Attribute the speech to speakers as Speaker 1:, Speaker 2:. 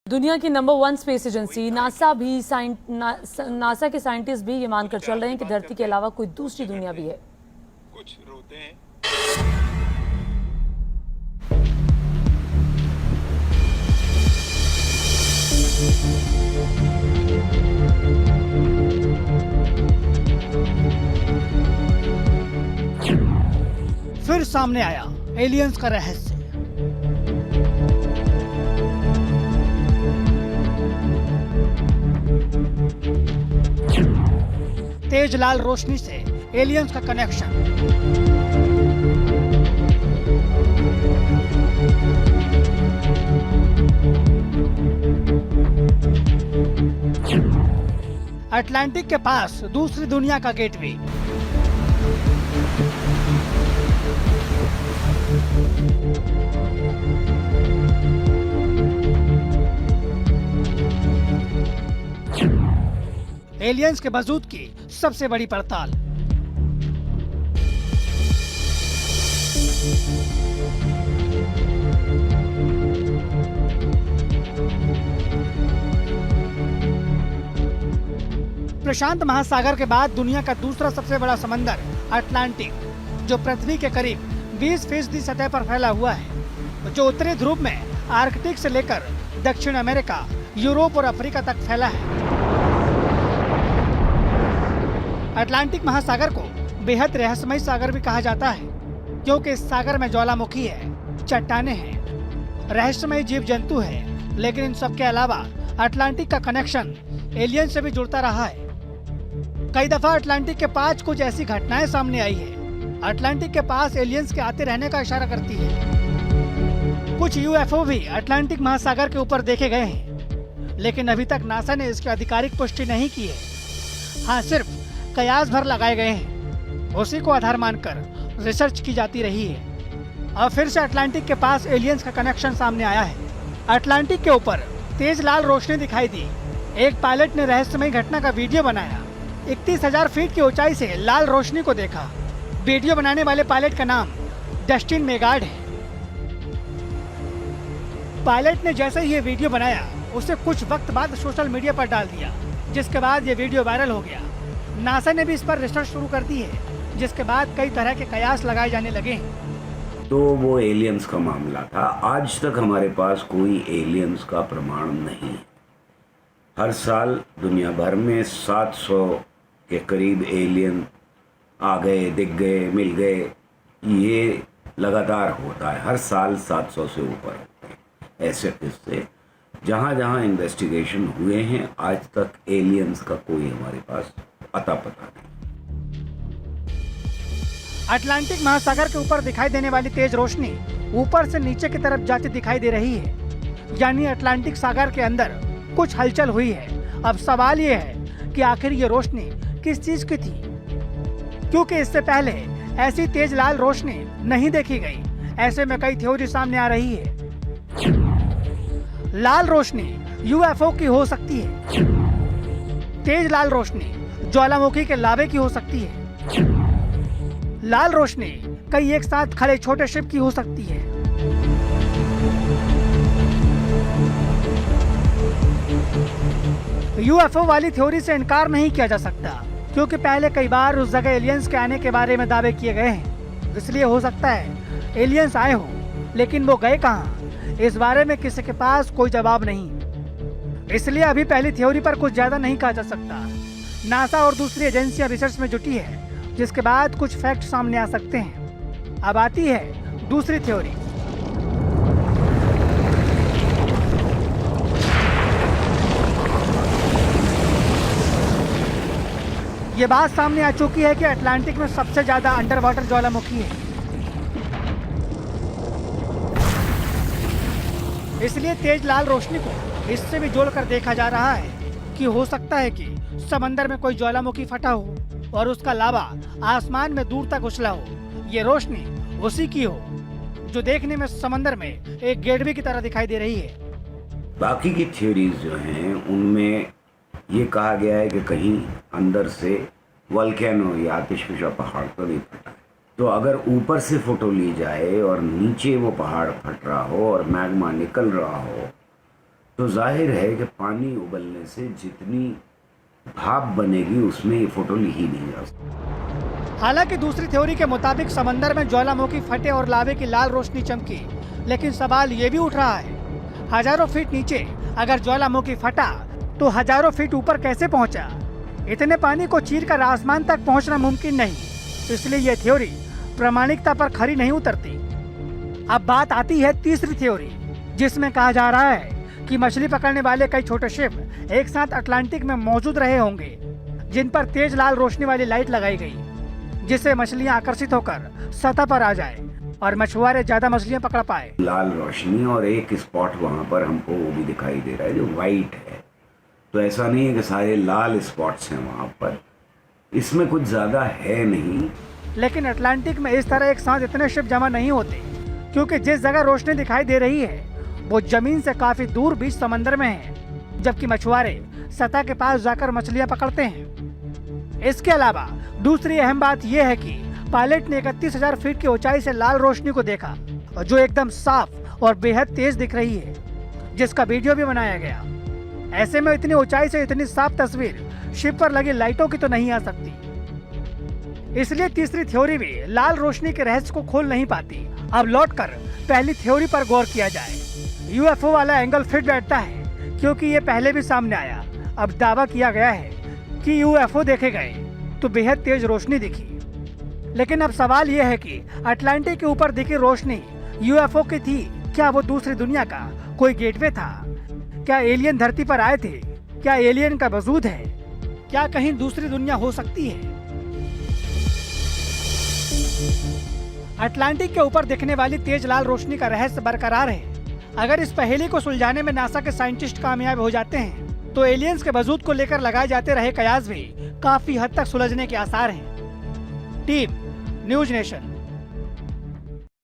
Speaker 1: दुनिया की number 1 space agency NASA के साइंटिस्ट भी ये मानकर चल रहे हैं कि धरती के अलावा कोई दूसरी दुनिया भी है।
Speaker 2: कुछ रोते हैं।
Speaker 3: फिर सामने आया एलियंस का रहस्य। तेज लाल रोशनी से एलियंस का कनेक्शन। अटलांटिक के पास दूसरी दुनिया का गेटवे। एलियंस के वजूद की सबसे बड़ी पड़ताल। प्रशांत महासागर के बाद दुनिया का दूसरा सबसे बड़ा समंदर अटलांटिक, जो पृथ्वी के करीब 20% सतह पर फैला हुआ है, जो उत्तरी ध्रुव में आर्कटिक से लेकर दक्षिण अमेरिका, यूरोप और अफ्रीका तक फैला है। अटलांटिक महासागर को बेहद रहस्यमय सागर भी कहा जाता है, क्योंकि इस सागर में ज्वालामुखी है, चट्टानें हैं, रहस्यमय जीव जंतु है। लेकिन इन सब के अलावा अटलांटिक का कनेक्शन एलियन से भी जुड़ता रहा है। कई दफा अटलांटिक के पास कुछ ऐसी घटनाएं सामने आई है, अटलांटिक के पास एलियंस के आते रहने का इशारा करती है। कुछ यूएफओ भी अटलांटिक महासागर के ऊपर देखे गए हैं, लेकिन अभी तक नासा ने इसकी आधिकारिक पुष्टि नहीं की है। हाँ, सिर्फ कयास भर लगाए गए हैं, उसी को आधार मानकर रिसर्च की जाती रही है। अब फिर से अटलांटिक के पास एलियंस का कनेक्शन सामने आया है। अटलांटिक के ऊपर तेज लाल रोशनी दिखाई दी। एक पायलट ने रहस्यमय घटना का वीडियो बनाया। 31,000 फीट की ऊंचाई से लाल रोशनी को देखा। वीडियो बनाने वाले पायलट का नाम डस्टिन मेगार्ड है। पायलट ने जैसे ही ये वीडियो बनाया, उसे कुछ वक्त बाद सोशल मीडिया पर डाल दिया, जिसके बाद ये वीडियो वायरल हो गया। नासा ने भी इस पर रिसर्च शुरू कर दी है, जिसके बाद कई तरह के कयास लगाए जाने लगे हैं।
Speaker 4: तो वो एलियंस का मामला था। आज तक हमारे पास कोई एलियंस का प्रमाण नहीं है। हर साल दुनिया भर में 700 के करीब एलियन आ गए, दिख गए, मिल गए। ये लगातार होता है, हर साल 700 से ऊपर होते हैं ऐसे किस्से। जहाँ जहाँ इन्वेस्टिगेशन हुए हैं, आज तक एलियंस का कोई हमारे पास पता नहीं।
Speaker 3: अटलांटिक महासागर के ऊपर दिखाई देने वाली तेज रोशनी ऊपर से नीचे की तरफ जाती दिखाई दे रही है, यानी अटलांटिक सागर के अंदर कुछ हलचल हुई है। अब सवाल ये है कि आखिर ये रोशनी किस चीज की थी, क्योंकि इससे पहले ऐसी तेज लाल रोशनी नहीं देखी गई। ऐसे में कई थ्योरी सामने आ रही है। लाल रोशनी यूएफओ की हो सकती है, तेज लाल रोशनी ज्वालामुखी के लावे की हो सकती है, लाल रोशनी कई एक साथ खड़े छोटे शिप की हो सकती है। यूएफओ वाली थ्योरी से इनकार नहीं किया जा सकता, क्योंकि पहले कई बार उस जगह एलियंस के आने के बारे में दावे किए गए हैं। इसलिए हो सकता है एलियंस आए हो, लेकिन वो गए कहाँ, इस बारे में किसी के पास कोई जवाब नहीं। इसलिए अभी पहली थ्योरी पर कुछ ज्यादा नहीं कहा जा सकता। नासा और दूसरी एजेंसियां रिसर्च में जुटी है, जिसके बाद कुछ फैक्ट सामने आ सकते हैं। अब आती है दूसरी थ्योरी। ये बात सामने आ चुकी है कि अटलांटिक में सबसे ज्यादा अंडर वाटर ज्वालामुखी है। इसलिए तेज लाल रोशनी को इससे भी जोड़कर देखा जा रहा है कि हो सकता है कि समंदर में कोई ज्वालामुखी फटा हो और उसका लावा आसमान में दूर तक उछला हो। ये रोशनी उसी की हो, जो देखने में समंदर में एक गेटवे की तरह दिखाई दे रही है।
Speaker 4: बाकी की थ्योरीज जो हैं, उनमें ये कहा गया है कि कहीं अंदर से वोल्केनो या आतिशफिशा पहाड़ तो नहीं फटा है। तो अगर ऊपर से फोटो ली जाए और नीचे वो पहाड़ फट रहा हो और मैग्मा निकल रहा हो, तो जाहिर है कि पानी उबलने से जितनी भाप बनेगी उसमें ये फोटो ली ही नहीं जा सकती।
Speaker 3: हालांकि दूसरी थ्योरी के मुताबिक समंदर में ज्वालामुखी फटे और लावे की लाल रोशनी चमकी, लेकिन सवाल ये भी उठ रहा है, हजारों फीट नीचे अगर ज्वालामुखी फटा तो हजारों फीट ऊपर कैसे पहुंचा? इतने पानी को चीर कर आसमान तक पहुंचना मुमकिन नहीं, इसलिए ये थ्योरी प्रामाणिकता पर खरी नहीं उतरती। अब बात आती है तीसरी थ्योरी, जिसमें कहा जा रहा है कि मछली पकड़ने वाले कई छोटे शिप एक साथ अटलांटिक में मौजूद रहे होंगे, जिन पर तेज लाल रोशनी वाली लाइट लगाई गई, जिससे मछलियां आकर्षित होकर सतह पर आ जाए और मछुआरे ज्यादा मछलियां पकड़ पाए।
Speaker 4: लाल रोशनी और एक स्पॉट वहां पर हमको वो भी दिखाई दे रहा है जो वाइट है, तो ऐसा नहीं है कि सारे लाल स्पॉट्स हैं वहां पर, इसमें कुछ ज्यादा है नहीं।
Speaker 3: लेकिन अटलांटिक में इस तरह एक साथ इतने शिप जमा नहीं होते, क्योंकि जिस जगह रोशनी दिखाई दे रही है वो जमीन से काफी दूर बीच समंदर में है, जबकि मछुआरे सतह के पास जाकर मछलियां पकड़ते हैं। इसके अलावा दूसरी अहम बात यह है कि पायलट ने 31,000 फीट की ऊंचाई से लाल रोशनी को देखा, जो एकदम साफ और बेहद तेज दिख रही है, जिसका वीडियो भी बनाया गया। ऐसे में इतनी ऊंचाई से इतनी साफ तस्वीर शिप पर लगी लाइटों की तो नहीं आ सकती। इसलिए तीसरी थ्योरी भी लाल रोशनी के रहस्य को खोल नहीं पाती। अब लौटकर पहली थ्योरी पर गौर किया जाए। यूएफओ वाला एंगल फिट बैठता है, क्योंकि ये पहले भी सामने आया। अब दावा किया गया है कि यूएफओ देखे गए तो बेहद तेज रोशनी दिखी, लेकिन अब सवाल यह है कि अटलांटिक के ऊपर दिखी रोशनी यूएफओ की थी? क्या वो दूसरी दुनिया का कोई गेटवे था? क्या एलियन धरती पर आए थे? क्या एलियन का वजूद है? क्या कहीं दूसरी दुनिया हो सकती है? अटलांटिक के ऊपर दिखने वाली तेज लाल रोशनी का रहस्य बरकरार है। अगर इस पहेली को सुलझाने में नासा के साइंटिस्ट कामयाब हो जाते हैं तो एलियंस के वजूद को लेकर लगाए जाते रहे कयास भी काफी हद तक सुलझने के आसार हैं। Team news nation.